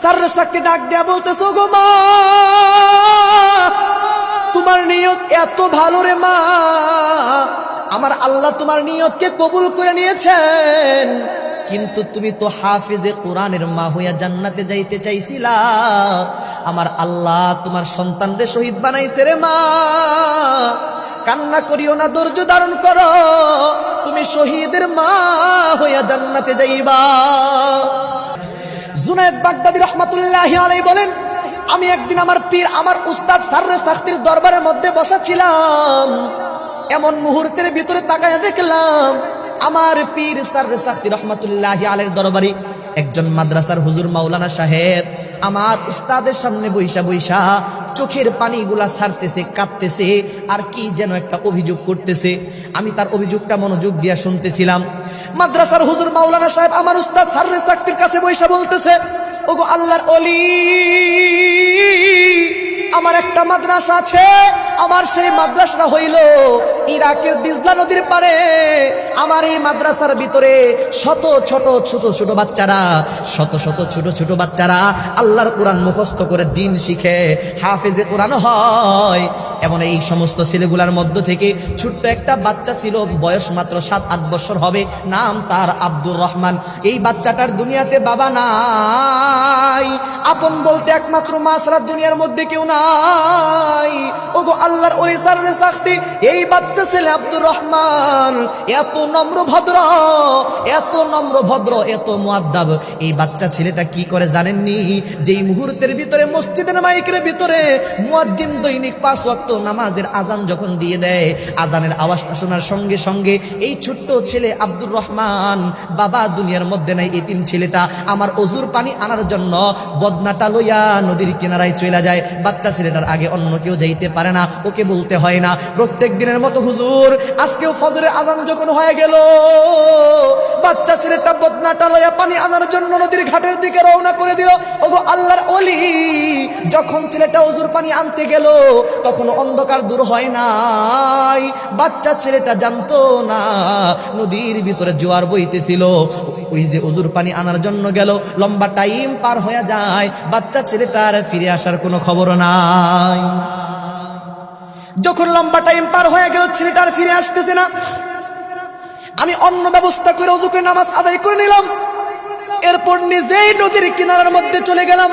সাররে সাককে ডাক দেয়া বলতেছো, গো মা তোমার নিয়ত এত ভালো রে মা, আমার আল্লাহ তোমার নিয়তকে কবুল করে নিয়েছেন, কিন্তু তুমি তো হাফিজে কোরআনের মা হইয়া জান্নাতে যাইতে চাইছিলা, আমার আল্লাহ তোমার সন্তানরে শহীদ বানাইছে রে মা, কান্না করিও না, ধৈর্য ধারণ করো, তুমি শহীদের মা হইয়া জান্নাতে যাইবা। জুনায়েদ বাগদাদী রাহমাতুল্লাহি আলাইহি বলেন, আমি একদিন আমার পীর আমার উস্তাদ সাররে সাখতির দরবারের মধ্যে বসা ছিলাম, এমন মুহূর্তের ভিতরে তাকায়া দেখলাম আমার পীর সাররে সাখতি রহমাতুল্লাহি আলাইহির দরবারে একজন মাদ্রাসার হুজুর মাওলানা সাহেব আমার উস্তাদের সামনে বইসা বইসা চোখের পানিগুলা ছাড়তেছে, কাঁদতেছে, আর কি যেন একটা অভিযোগ করতেছে। আমি তার অভিযোগটা মনোযোগ দিয়া শুনতেছিলাম। মাদ্রাসার হুজুর মাওলানা সাহেব আমার উস্তাদ সাররে সাখতির কাছে বইসা বলতেছে, ওগো আল্লাহর ওলি, আমার একটা মাদ্রাসা আছে, আমার সেই মাদ্রাসা হইল ইরাকের দিজলা নদীর পারে। আমার এই মাদ্রাসার ভিতরে শত ছোট ছোট বাচ্চারা, শত ছোট ছোট বাচ্চারা আল্লাহর কোরআন মুখস্থ করে দিন শিখে হাফেজে কোরআন হয়। এমন এই সমস্ত ছেলেগুলার মধ্য থেকে ছোট্ট একটা বাচ্চা ছিল, বয়স মাত্র 7-8 বছর হবে, নাম তার আব্দুর রহমান। এই বাচ্চাটার দুনিয়াতে বাবা নাই, আপন বলতে একমাত্র মা ছাড়া দুনিয়ার মধ্যে কেউ নাই। ওগো আল্লাহর ওলি সাররে সাখতি, এই বাচ্চা ছেলে আব্দুর রহমান এত নম্র ভদ্র, এত নম্র ভদ্র, এত মুআদ্দাব। এই বাচ্চা ছেলেটা কি করে জানেননি? যেই মুহূর্তের ভিতরে মসজিদের মাইকের ভিতরে মুয়াজ্জিন দৈনিক 5 ওয়াক্ত নামাজের আজান যখন দিয়ে দেয়, আজানের আওয়াজটা শোনার সঙ্গে সঙ্গে এই ছোট্ট ছেলে আব্দুর রহমান, বাবা দুনিয়ার মধ্যে নাই, এতিম ছেলেটা আমার অজুর পানি আনার জন্য বদনাটা লইয়া নদীর কিনারায় চলে যায়। বাচ্চা ছেলেটার আগে অন্য কেউ যাইতে পারে না, ওকে বলতে হয় না। প্রত্যেক দিনের মতো হুজুর আজকেও ফজরের আজান যখন হয়ে গেল, বাচ্চা ছেলেটা বদনাটা লইয়া পানি আনার জন্য নদীর ঘাটের দিকে রওনা করে দিল। ওগো আল্লাহর ওলি, যখন ছেলেটা অজুর পানি আনতে গেল তখন অন্ধকার দূর হয় নাই। বাচ্চা ছেলেটা জানতো না নদীর ভিতরে জোয়ার বইতেছিল। ওই যে অজুর পানি আনার জন্য গেল, লম্বা টাইম পার হয়ে যায়, বাচ্চা ছেলেটার ফিরে আসার কোনো খবর নাই। যখন লম্বা টাইম পার হয়ে গেল, ছেলেটার ফিরে আসতেছে না, আমি অন্য ব্যবস্থা করে ওযু করে নামাজ আদায় করে নিলাম। এরপর নিজেই নদীর কিনারার মধ্যে চলে গেলাম,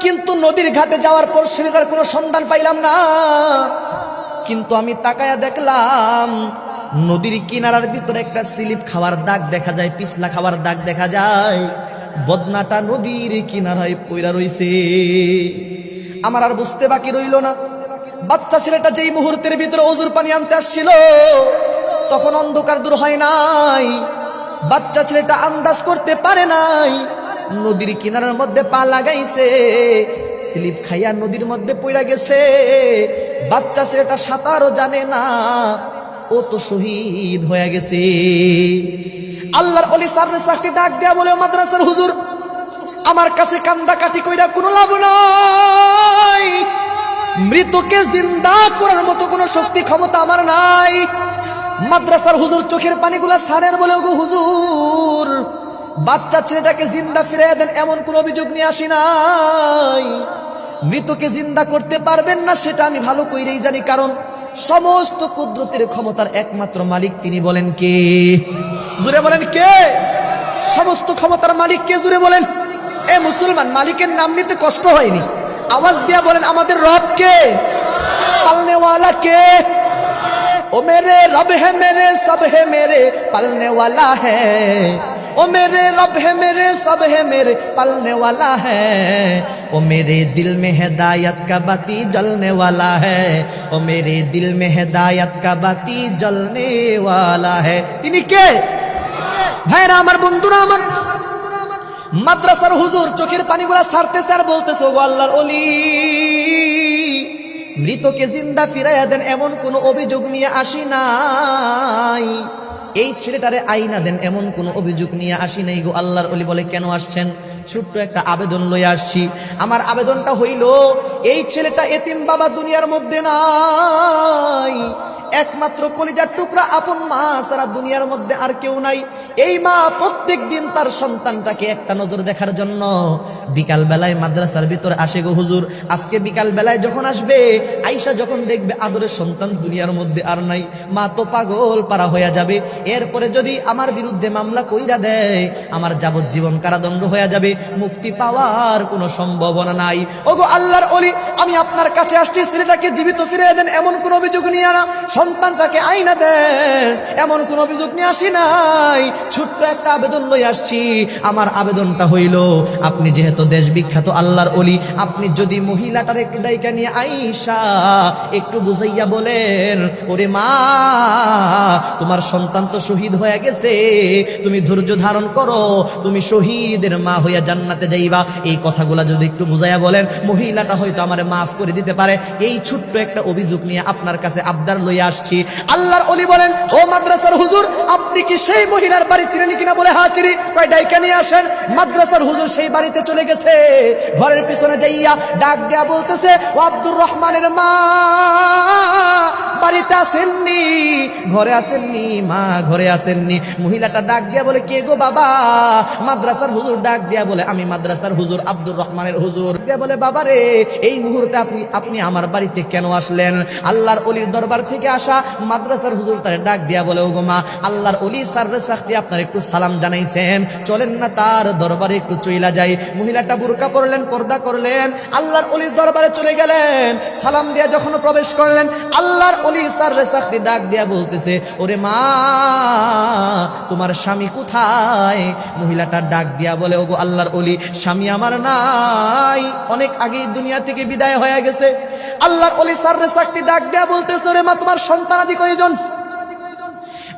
কিন্তু নদীর ঘাটে যাওয়ার পর ছেলেটার কোনো সন্ধান পাইলাম না। কিন্তু আমি তাকায়া দেখলাম নদীর কিনারার ভিতরে একটা স্লিপ খাওয়ার দাগ দেখা যায়, পিছলা খাওয়ার দাগ দেখা যায়। বদনাটা নদীর কিনারায় পইরা রইছে। আমার আর বুঝতে বাকি রইল না, বাচ্চা ছেলেটা যেই মুহূর্তের ভিতরে ওজুর পানি আনতে আসছিল তখন অন্ধকার দূর হয় নাই। বাচ্চা ছেলেটা আন্দাজ করতে পারে নাই নদীর কিনারার মধ্যে পা লাগাইছে, স্লিপ খাইয়া নদীর মধ্যে পড়া গেছে। বাচ্চা ছেলেটা সাঁতারও জানে না, ও তো শহীদ হয়ে গেছে। আল্লাহর ওলি সাররে সাখতি ডাক দেয়া বলে, মাদ্রাসার হুজুর, আমার কাছে কান্দা কাটি কইরা কোনো লাভ নাই, মৃতকে জিন্দা করার মতো কোনো শক্তি ক্ষমতা আমার নাই। মাদ্রাসার হুজুর চোখের পানিগুলা ছাড়েন বলে, ওগো হুজুর, বাচ্চা ছেলেটাকে জিন্দা ফিরিয়ে দেন, এমন কোন অভিযোগ নিয়ে আসি নাই। মৃতকে জিন্দা করতে পারবেন না সেটা আমি ভালো কইরেই জানি, কারণ সমস্ত কুদরতের ক্ষমতার একমাত্র মালিক তিনি। বলেন কে? জুড়ে বলেন কে? সমস্ত ক্ষমতার মালিক কে? জুড়ে বলেন। এ মুসলমান, মালিকের নাম নিতে কষ্ট হয়নি, আওয়াজ দিয়া বলেন আমাদের রব কে? পালনে ওয়ালা কে? ओ मेरे रब है मेरे सब है मेरे पालने वाला है, ओ मेरे रब है मेरे सब है मेरे पालने वाला है, ओ मेरे दिल में हिदायत का बाती जलने वाला है, ओ मेरे दिल में हिदायत का बाती जलने वाला है। তিনি কে? ভাইরা আমার, বন্ধুরা আমার, মাদ্রাসার হুজুর চোখের পানিগুলা ছাড়তেছে আর বলতেছে, ও আল্লাহর ওলি, মৃতকে জিন্দা ফিরাইয়া দেন এমন কোন অভিযোগ নিয়ে আসি নাই, এই ছেলেটারে আইনা দেন এমন কোন অভিযোগ নিয়ে আসি নাই গো আল্লাহর ওলি। বলে, কেন আসছেন? ছোট্ট একটা আবেদন লইয়া আসছি। আমার আবেদনটা হইল, এই ছেলেটা এতিম বাবা দুনিয়ার মধ্যে নাই, একমাত্র কলিজার টুকরা আপন মা সারা দুনিয়ার মধ্যে আর কেউ নাই। এই মা প্রত্যেক দিন তার সন্তানটাকে একটা নজর দেখার জন্য বিকাল বেলায় মাদ্রাসার ভিতরে আসে গো হুজুর। আজকে বিকাল বেলায় যখন আসবে, আইসা যখন দেখবে আদরের সন্তান দুনিয়ার মধ্যে আর নাই, মা তো পাগল পারা হয়ে যাবে। এরপরে যদি আমার বিরুদ্ধে মামলা কইরা দেয়, আমার যাবজ্জীবন কারাদণ্ড হয়ে যাবে, মুক্তি পাওয়ার কোনো সম্ভাবনা নাই। ওগো আল্লাহর ওলি, আমি আপনার কাছে আসছি, ছেলেটাকে জীবিত ফিরিয়ে দেন এমন কোন অভিযোগ নিয়ে না, সন্তানটাকে আইনা দেন এমন কোন অভিযোগ নিয়ে আসি নাই। ছোট্ট একটা আবেদন লই আসছি। আমার আবেদনটা হইল, আপনি যেহেতু দেশ বিখ্যাত আল্লাহর ওলি, আপনি যদি মহিলাটার একটু ডাইকা নিয়ে আইসা একটু বুঝাইয়া বলেন, ওরে মা, তোমার সন্তান তো শহীদ হয়ে গেছে, তুমি ধৈর্য ধারণ করো, তুমি শহীদের মা হইয়া জান্নাতে যাইবা। এই কথাগুলা যদি একটু বুঝাইয়া বলেন, মহিলাটা হয়তো আমারে মাফ করে দিতে পারে। এই ছোট্ট একটা অভিযোগ নিয়ে আপনার কাছে আবদার লইয়া আসছি। আল্লাহর ওলি বলেন, ও মাদ্রাসার হুজুর, আপনি কি সেই মহিলার বাড়ি চিনেন কিনা? বলে হ্যাঁ চিনি। কয় ডাইকা নিয়ে আসেন। মাদ্রাসার হুজুর সেই বাড়িতে চলে গেছে। ঘরের পিছনে যাইয়া ডাক দেয়া বলতেছে, ও আব্দুর রহমানের মা, বাড়িতে আসেননি? ঘরে আসেননি? মা ঘরে আসেননি। মহিলাটা ডাক দিয়া বলে, কে গো বাবা? মাদ্রাসার হুজুর ডাক দিয়া বলে, আমি মাদ্রাসার হুজুর আব্দুর রহমানের হুজুর। দিয়া বলে, বাবা রে, এই মুহূর্তে আপনি আমার বাড়িতে কেন আসলেন? আল্লাহর ওলির দরবার থেকে আসা। মাদ্রাসার হুজুর তারে ডাক দিয়া বলে, ও গো মা, আল্লাহর ওলি সাররে সাখতি আপনার একটু সালাম জানাইছেন, চলেন না তার দরবারে একটু চইলা যাই। মহিলাটা বুরকা পরলেন, পর্দা করলেন, আল্লাহর ওলির দরবারে চলে গেলেন। সালাম দিয়া যখন প্রবেশ করলেন, আল্লাহর ওলি সাররে সাখতি ডাক দিয়া বলতেছে, ওরে মা, তোমার স্বামী কোথায়? মহিলাটা ডাক দিয়া বলে, ওগো আল্লাহর ওলি, স্বামী আমার নাই, অনেক আগেই দুনিয়া থেকে বিদায় হয়ে গেছে। আল্লাহর ওলি সাররে সাখতি ডাক দিয়া বলতেছে, ওরে মা, তোমার সন্তানাদি কয়জন?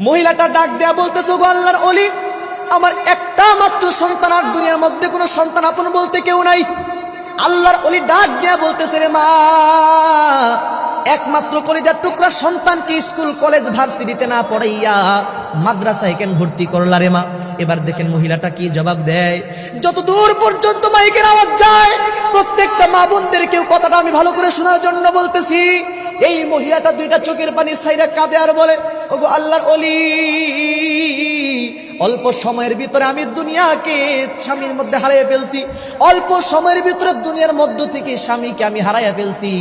মহিলাটা ডাক দেয়া বলতেছে, গো আল্লাহর ওলি, আমার একটা মাত্র সন্তান, আর দুনিয়ার মধ্যে কোনো সন্তান আপন বলতে কেউ নাই। আল্লাহর ওলি ডাক দেয়া বলতেছে, রে মা, একমাত্র কলিজার টুকরা সন্তানকে স্কুল কলেজ ভার্সিটিতে না পড়াইয়া মাদ্রাসায় কেন ভর্তি করলা রে মা? এবার দেখেন মহিলাটা কি জবাব দেয়। যত দূর পর্যন্ত মাইকের আওয়াজ যায়, প্রত্যেকটা মা বোনদের কেউ কথাটা আমি ভালো করে শোনার জন্য বলতেছি। এই মহিলাটা দুইটা চোখের পানি ছাইরা কাঁদে আর বলে, ওগো আল্লাহর ওলি, অল্প সময়ের ভিতরে আমি দুনিয়াকে স্বামীর মধ্যে হারাইয়া ফেলছি। অল্প সময়ের ভিতরে দুনিয়ার মধ্য থেকে স্বামীকে আমি হারাইয়া ফেলছি।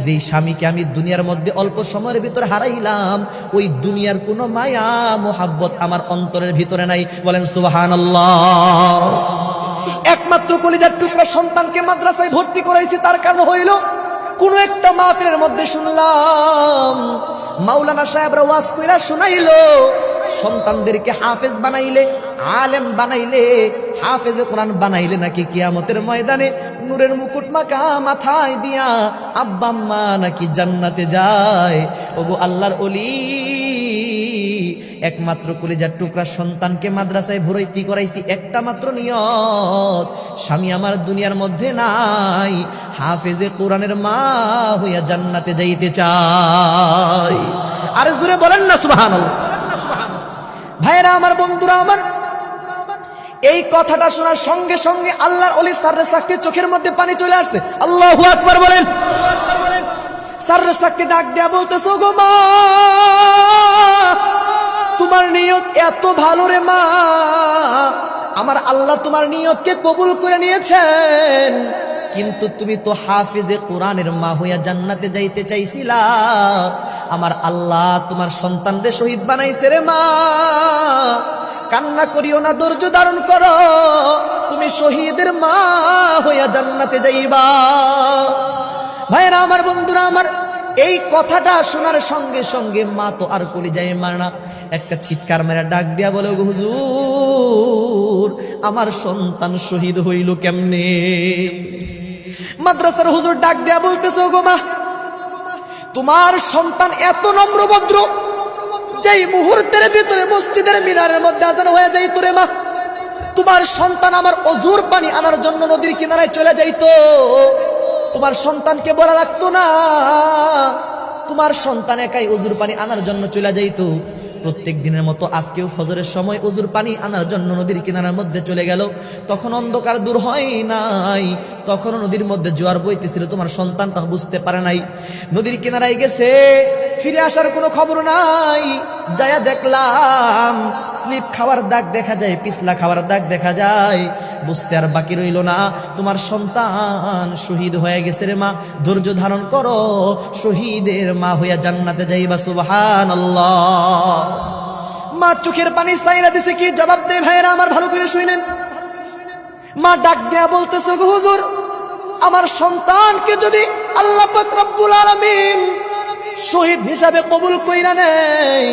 যেই স্বামীকে আমি দুনিয়ার মধ্যে অল্প সময়ের ভিতরে হারাইলাম, ওই দুনিয়ার কোনো মায়া মোহাব্বত আমার অন্তরের ভিতরে নাই। বলেন সুবহানাল্লাহ। একমাত্র কলিজার টুকরা সন্তানকে মাদ্রাসায় ভর্তি করাইছি, তার কারণ হইল, কোন একটা মাহফিলের মধ্যে শুনলাম মাওলানা সাহেবরা ওয়াজ কইরা শুনাইলো, সন্তানদেরকে হাফেজ বানাইলে, আলেম বানাইলে, হাফেজে কোরআন বানাইলে নাকি কিয়ামতের ময়দানে নূরের মুকুট মাখা মাথায় দিয়া আব্বা আম্মা নাকি জান্নাতে যায়। ওগো আল্লাহর ওলি, একমাত্র কলিজার টুকরা সন্তানকে মাদ্রাসায় ভর্তি করাইছি একটা মাত্র নিয়ত, স্বামী আমার দুনিয়ার মধ্যে নাই, হাফেজে কোরআনের মা হইয়া জান্নাতে যাইতে চাই। আর জোরে বলেন না সুবহানাল্লাহ। ভাইরা আমার, বন্ধুরা আমার, এই কথাটা শোনার সঙ্গে সঙ্গে আল্লাহর ওলি সাররে সাকতি চোখের মধ্যে পানি চলে আসছে। আল্লাহু আকবার বলেন। সাররে সাকতি ডাক দেয়া বলতেছে, গো মা, তোমার নিয়ত এত ভালো রে মা, আমার আল্লাহ তোমার নিয়তকে কবুল করে নিয়েছেন, কিন্তু তুমি তো হাফিজে কোরআনের মা হইয়া জান্নাতে যাইতে চাইছিলা। আমার আল্লাহ তোমার সন্তানরে শহীদ বানাইছে রে মা, কান্না করিও না, ধৈর্য ধারণ করো, তুমি শহীদের মা হইয়া জান্নাতে যাইবা। ভাইরা আমার, বন্ধুরা আমার, এই কথাটা শোনার সঙ্গে সঙ্গে মা তো আর কলিজায় মার না, একটা চিৎকার মেরে ডাক দিয়া বলে, হুজুর, আমার সন্তান শহীদ হইল কেমনে? মাদ্রাসার হুজুর ডাক দিয়া বলতেছে, গো মা, তোমার সন্তান এত নম্রভদ্র, যেই মুহূর্তের ভিতরে মসজিদের মিনারের মধ্যে আজান হয়ে যাইত রে মা, তোমার সন্তান আমার অজুর পানি আনার জন্য নদীর কিনারায় চলে যাইত, তোমার সন্তানকে বলা লাগতো না, তোমার সন্তান একাই অজুর পানি আনার জন্য চলে যাইত। প্রত্যেক দিনের মতো আজকেও ফজরের সময় ওযুর পানি আনার জন্য নদীর কিনারার মধ্যে চলে গেল। তখন অন্ধকার দূর হয় নাই, তখন নদীর মধ্যে জোয়ার বইতেছিল, তোমার সন্তানটা বুঝতে পারে নাই। নদীর কিনারায় গেছে, ফিরে আসার কোনো খবর নাই। যায়া দেখলাম স্লিপ খাওয়ার দাগ দেখা যায়, পিছলা খাওয়ার দাগ দেখা যায়। বুঝতে আর বাকি রইল না, তোমার সন্তান শহীদ হয়ে গেছে রে মা, ধৈর্য ধারণ করো, শহীদের মা হইয়া জান্নাতে যাইবা। সুবহানাল্লাহ। মা চোখের পানি চাইরা দিছে, কি জবাব দেয় ভাইরা আমার ভালো করে শুনেন। মা ডাক দেয়া বলতেছে, গো হুজুর, আমার সন্তানকে যদি আল্লাহ পাক রব্বুল আলামিন শহীদ হিসাবে কবুল কইরা নেয়,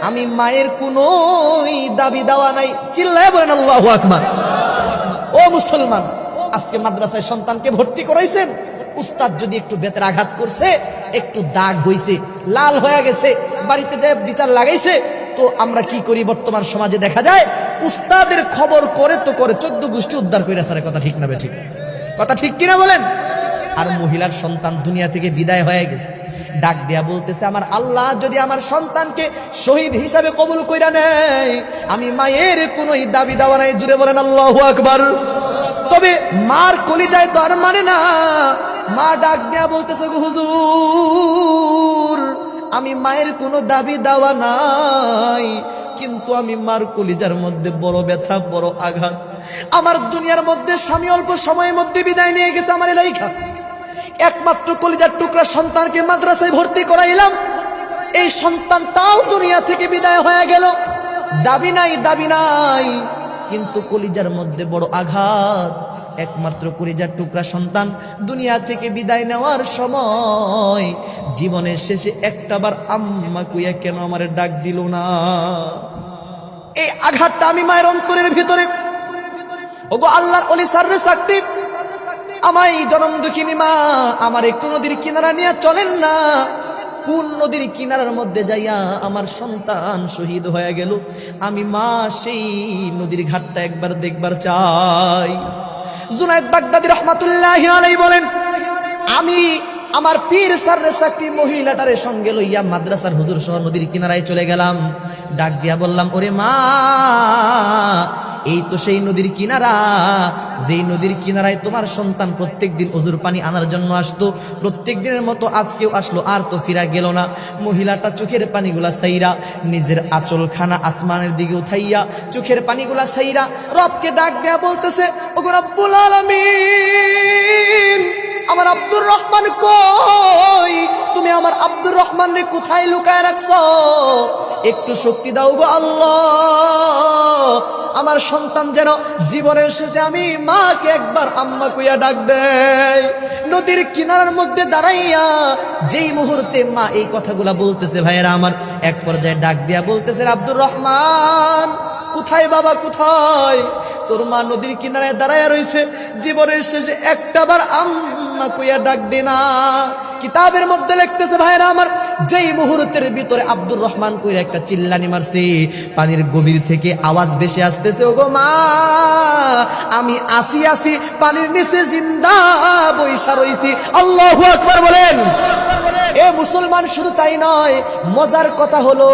আমি মায়ের কোনোই দাবি দেওয়া নাই। চিল্লায় বলেন আল্লাহু আকবার। ও মুসলমান, আজকে মাদ্রাসায় সন্তানকে ভর্তি করাইছেন, উস্তাদ যদি একটু বেতের আঘাত করছে, একটু দাগ হইছে, লাল হয়ে গেছে, বাড়িতে যায় বিচার লাগাইছে, তো আমরা কি করি বর্তমান সমাজে দেখা যায়, উস্তাদের খবর করে তো করে 14 গোষ্ঠী উদ্ধার করে সারে। কথা ঠিক না বে ঠিক? কথা ঠিক কিনা বলেন? আর মহিলার সন্তান দুনিয়া থেকে বিদায় হয়ে গেছে, ডাক দিয়া বলতেছে, আমার আল্লাহ যদি আমার সন্তানকে শহীদ হিসাবে কবুল কইরা নেয়, আমি মায়ের কোনোই দাবি দেওয়া নাই। জুড়ে বলেন আল্লাহু আকবার। তবে মার কলিজায় তো আর মানে না। মা ডাক দিয়া বলতেছে, গো হুজুর, আমি মায়ের কোনো দাবি দেওয়া নাই, কিন্তু আমি মার কলিজার মধ্যে বড় ব্যথা, বড় আঘাত। আমার দুনিয়ার মধ্যে স্বামী অল্প সময়ের মধ্যে বিদায় নিয়ে গেছে, আমার এলাকা একমাত্র কলিজার টুকরা সন্তানকে মাদ্রাসায় ভর্তি করাইলাম, এই সন্তানটাও দুনিয়া থেকে বিদায় হয়ে গেল। দাবি নাই, দাবি নাই, কিন্তু কলিজার মধ্যে বড় আঘাত। একমাত্র কলিজার টুকরা সন্তান দুনিয়া থেকে বিদায় নেওয়ার সময় জীবনের শেষে একটাবার আম্মা কুইয়া কেন আমারে ডাক দিল না। এই আঘাতটা আমি মায়ের অন্তরের ভিতরে। ওগো আল্লাহর ওলি সাররে সাকতি, আমায় জনম দুঃখিনী মা, আমার একটু নদীর কিনারা নিয়ে চলেন না। কোন নদীর কিনারার মধ্যে যাইয়া আমার সন্তান শহীদ হয়ে গেল, আমি মা সেই নদীর ঘাটটা একবার দেখবার চাই। জুনায়েদ বাগদাদী রহমাতুল্লাহি আলাইহি বলেন, আমি আমার পীর সাররে সাকতি মহিলাটারে সঙ্গে লইয়া মাদ্রাসার হুজুর সহ নদীর কিনারায় চলে গেলাম। ডাক দিয়া বললাম, ওরে মা, এই তো সেই নদীর কিনারা, যেই নদীর কিনারায় তোমার সন্তান প্রত্যেক দিন ওযুর পানি আনার জন্য আসতো, প্রত্যেক দিনের মতো আজকেও আসলো, আর তো ফিরা গেল না। মহিলাটা চোখের পানিগুলা সাইরা নিজের আঁচলখানা আসমানের দিকে উঠাইয়া চোখের পানিগুলা সাইরা রবকে ডাক দেয়া বলতেছে, ওগো রব্বুল আলামিন, আমার আব্দুর রহমান কই? তুমি আমার আব্দুর রহমান রে কোথায় লুকায় রাখছো? একটু শক্তি দাও গো আল্লাহ, আমার সন্তান যেন জীবনের শেষে আমি মাকে একবার আম্মা কইয়া ডাক দেয়। নদীর কিনারার মধ্যে দাঁড়াইয়া যেই মুহূর্তে মা এই কথাগুলা বলতেছে, ভাইয়েরা আমার, এক পর্যায়ে ডাক দিয়া বলতেছে, আব্দুর রহমান, কোথায় বাবা, কোথায়? তোর মা নদীর কিনারায় দাঁড়াইয়া রইছে, জীবনের শেষে একটাবার আম্মা কইয়া ডাক দে না। কিতাবের মধ্যে লিখতেছে, ভাইরা আমার, যেই মুহূর্তের ভিতরে আব্দুর রহমান কইরা একটা চিল্লানি মারছে, পানির গভীর থেকে আওয়াজ ভেসে আসতেছে, ওগো মা, আমি আসি আসি পানির নিচে জিন্দা বইসা রইছি। আল্লাহু আকবার বলেন। এ মুসলমান, শুধু তাই নয়, মজার কথা হলো,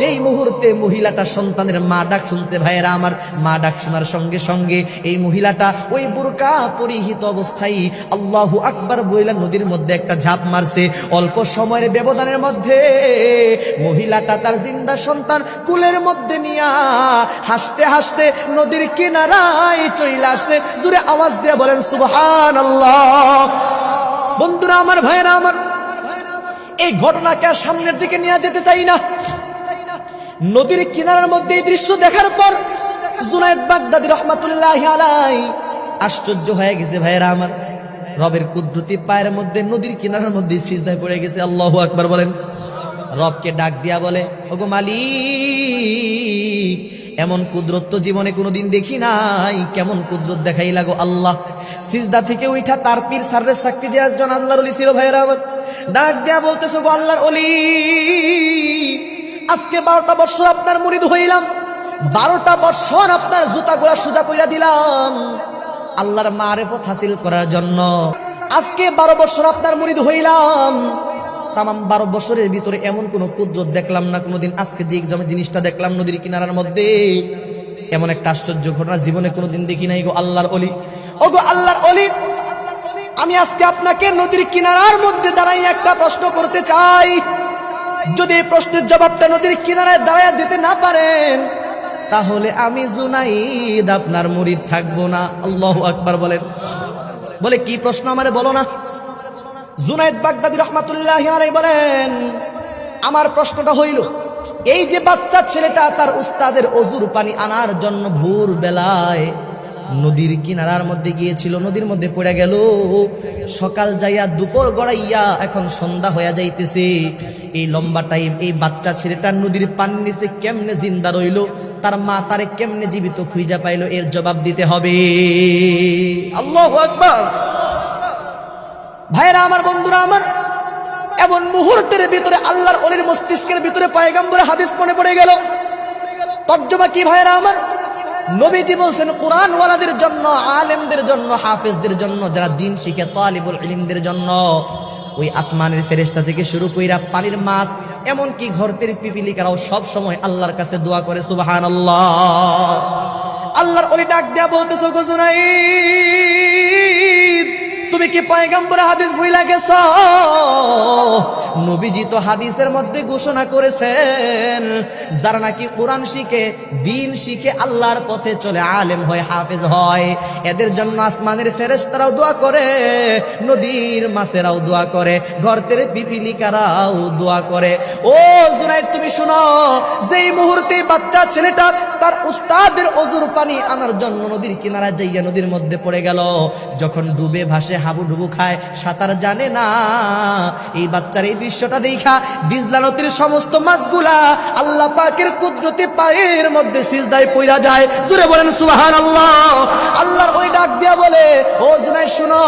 যেই মুহূর্তে মহিলাটা সন্তানের মা ডাক শুনছে, ভাইয়েরা আমার, মা ডাক শোনার সঙ্গে সঙ্গে এই মহিলাটা ওই বুরকা পরিহিত অবস্থায় আল্লাহু আকবার বইলা নদীর মধ্যে একটা ঝাঁপ মারছে। অল্প সময়ের ব্যবধানের মধ্যে মহিলাটা তার জিন্দা সন্তান কুলের মধ্যে নিয়া হাসতে হাসতে নদীর কিনারায় চলে আসছে। জোরে আওয়াজ দিয়ে বলেন সুবহানাল্লাহ। বন্ধুরা আমার, ভাইয়েরা আমার, এই ঘটনাকে আর সামনের দিকে নিয়ে যেতে চাই না। নদীর কিনারার মধ্যে এই দৃশ্য দেখার পর জুনায়েদ বাগদাদী রহমাতুল্লাহি আলাইহি আশ্চর্য হয়ে গেছে, ভাইয়েরা আমার। রবের কুদরতি পায়ের মধ্যে নদীর কিনারার মধ্যে সিজদায় পড়ে গেছে। আল্লাহু আকবার বলেন। রবকে ডাক দিয়া বলে, ওগো মালিক, এমন কুদরত তো জীবনে কোনোদিন দেখি নাই, কেমন কুদরত দেখাই লাগো আল্লাহ। সিজদা থেকে উঠা তার পীর সাররে সাকতি যে একজন আল্লাহর ওলি ছিল, ভাইয়েরা আমার, ডাক দিয়া বলতেছো, গো আল্লাহর ওলি, আজকে 12টা বছর আপনার মুরিদ হইলাম, 12টা বছর আপনার জুতাগুলা সোজা কইরা দিলাম আল্লাহর মারিফত হাসিল করার জন্য। আজকে 12 বছর আপনার মুরিদ হইলাম, তামাম 12 বছরের ভিতরে এমন কোনো কুদরত দেখলাম না কোনোদিন। আজকে যে জিনিসটা দেখলাম নদীর কিনারার মধ্যে, এমন একটা আশ্চর্য ঘটনা জীবনে কোনোদিন দেখি নাই গো আল্লাহর ওলি। ও গো আল্লাহর ওলি, আমি আজকে আপনাকে নদীর কিনারার মধ্যে দাঁড়াই একটা প্রশ্ন করতে চাই। যদি এই প্রশ্নের জবাবটা নদীর কিনারায় দাঁড়ায় দিতে না পারেন, তাহলে আমি জুনাইদ আপনার মুরিদ থাকবো না। আল্লাহু আকবার বলেন। বলে কি প্রশ্ন আমারে বলো না। জুনাইদ বাগদাদী রহমাতুল্লাহি আলাইহি বলেন, আমার প্রশ্নটা হইল, এই যে বাচ্চা ছেলেটা তার উস্তাদের অজুর পানি আনার জন্য ভোর বেলায় নদীর কিনারার মধ্যে গিয়েছিল, নদীর মধ্যে পড়ে গেল। সকাল যাইয়া দুপুর গড়াইয়া এখন সন্ধ্যা হইয়া যাইতেছে। এই লম্বা টাইম এই বাচ্চা ছেলেটা নদীর পানির নিচে কেমনে জিন্দা রইল, তার মা তারে কেমনে জীবিত খুঁজা পাইলো, এর জবাব দিতে হবে। আল্লাহু আকবার। ভাইরা আমার, বন্ধুরা আমার, এমন মুহূর্তের ভিতরে আল্লাহর ওলির মস্তিষ্কের ভিতরে পয়গম্বরের হাদিস মনে পড়ে গেল। তর্জমা কি ভাইরা আমার? নবীজি বলছেন কোরআন ওয়ালাদের জন্য, আলেমদের জন্য, হাফেজদের জন্য, যারা দিন শিখে তালিবুল ইলমদের জন্য ওই আসমানের ফেরেশতা থেকে শুরু কইরা পানির মাছ এমনকি ঘরতের পিপিলিকারাও সব সময় আল্লাহর কাছে দোয়া করে। সুবহানাল্লাহ। আল্লাহর ওলি ডাক দেয়া বলতেছে, গো জুনাইদ, তুমি কি পয়গম্বরের হাদিস ভুইলা গেছো? নবীজি তো হাদিসের মধ্যে ঘোষণা করেছেন, যারা নাকি কোরআন শিখে দিন শিখে আল্লাহর পথে চলে আলেম হয় হাফেজ হয়, এদের জন্য আসমানের ফেরেশতারাও দোয়া করে, নদীর মাছেরাও দোয়া করে, ঘরতের পিপিলিকারাও দোয়া করে। ও জুনাইদ, তুমি শোনো, যেই মুহূর্তে বাচ্চা ছেলেটা তার উস্তাদের অজুর পানি আনার জন্য নদীর কিনারায় যাইয়া নদীর মধ্যে পড়ে গেল, যখন ডুবে ভাসে হাবুডুবু খায়, সাঁতার জানে না, এই বাচ্চার এই দৃশ্যটা দেখা দিজলা নদীর সমস্ত মাছগুলা আল্লাহ পাকের কুদরতি পায়ের মধ্যে সিজদায় পইরা যায়। জোরে বলেন সুবহানাল্লাহ। আল্লাহর ওই ডাক দিয়া বলে, ও জুনাইদ শুনো,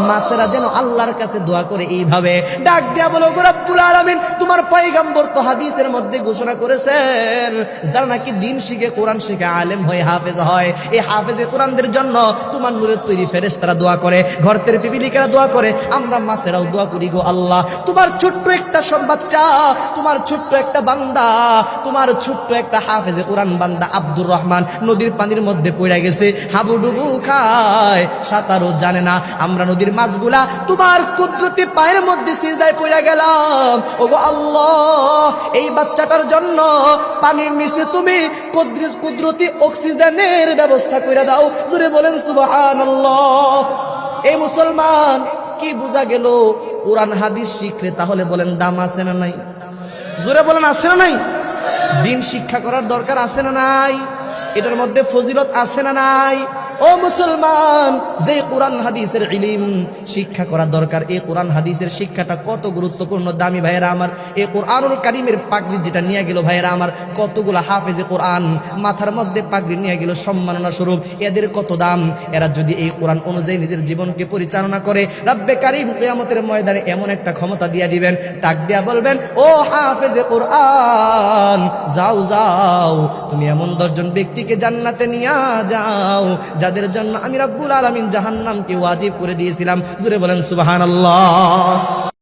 মাছেরা যেন আল্লাহর কাছে দোয়া করে এইভাবে ডাক দিয়া বলো, গো রব্বুল আলামিন, তোমার পয়গম্বর তো হাদিসের মধ্যে ঘোষণা করেছেন, যারা নাকি দিন শিখে কোরআন শিখে আলেম হয় হাফেজ হয়, এই হাফেজে কোরআনদের জন্য তোমার নূরের তৈরি ফেরেশতারা দোয়া করে, ঘরতের পিপিলিকারা দোয়া করে, আমরা মাছেরাও দোয়া করি। গো আল্লাহ, তোমার ছোট্ট একটা সব বাচ্চা, তোমার ছোট্ট একটা বান্দা, তোমার ছোট্ট একটা হাফেজে কোরআন বান্দা আব্দুর রহমান নদীর পানির মধ্যে পড়ে গেছে, হাবুডুবু খায়, সাঁতারও জানে না, আমরা নদীর মাছগুলা তোমার কুদরতি পায়ের মধ্যে সিজদায় পড়ে গেলাম। ওগো আল্লাহ, এই বাচ্চাটার জন্য পানির নিচে তুমি কুদরতি অক্সিজেনের ব্যবস্থা করে দাও। জোরে বলেন সুবহানাল্লাহ। এই মুসলমান, কি বোঝা গেল? কোরআন হাদিস শিখলে তাহলে বলেন দাম আছে না নাই? জোরে বলেন আছে না নাই? দিন শিক্ষা করার দরকার আছে না নাই? এটার মধ্যে ফজিলত আছে না নাই? ও মুসলমান, যে কোরআন হাদিসের ইলম শিক্ষা করা দরকার, এই কোরআন হাদিসের শিক্ষাটা কত গুরুত্বপূর্ণ দামি ভাইয়েরা আমার। এই কোরআনুল কারীমের পাগড়ি যেটা নিয়ে গেল ভাইয়েরা আমার, কতগুলো হাফেজে কোরআন মাথার মধ্যে পাগড়ি নিয়ে গেল সম্মাননা স্বরূপ, এদের কত দাম। এরা যদি এই কোরআন অনুযায়ী নিজের জীবনকে পরিচালনা করে, রব্বে কারীম কিয়ামতের ময়দানে এমন একটা ক্ষমতা দিয়ে দিবেন, ডাক দিয়া বলবেন, ও হাফেজে কোরআন, যাও যাও, তুমি এমন 10 জন ব্যক্তিকে জান্নাতে নিয়ে যাও যাদের জন্য আমি রব্বুল আলামিন জাহান্নামকে ওয়াজিব করে দিয়েছিলাম। জোরে বলেন সুবহানাল্লাহ।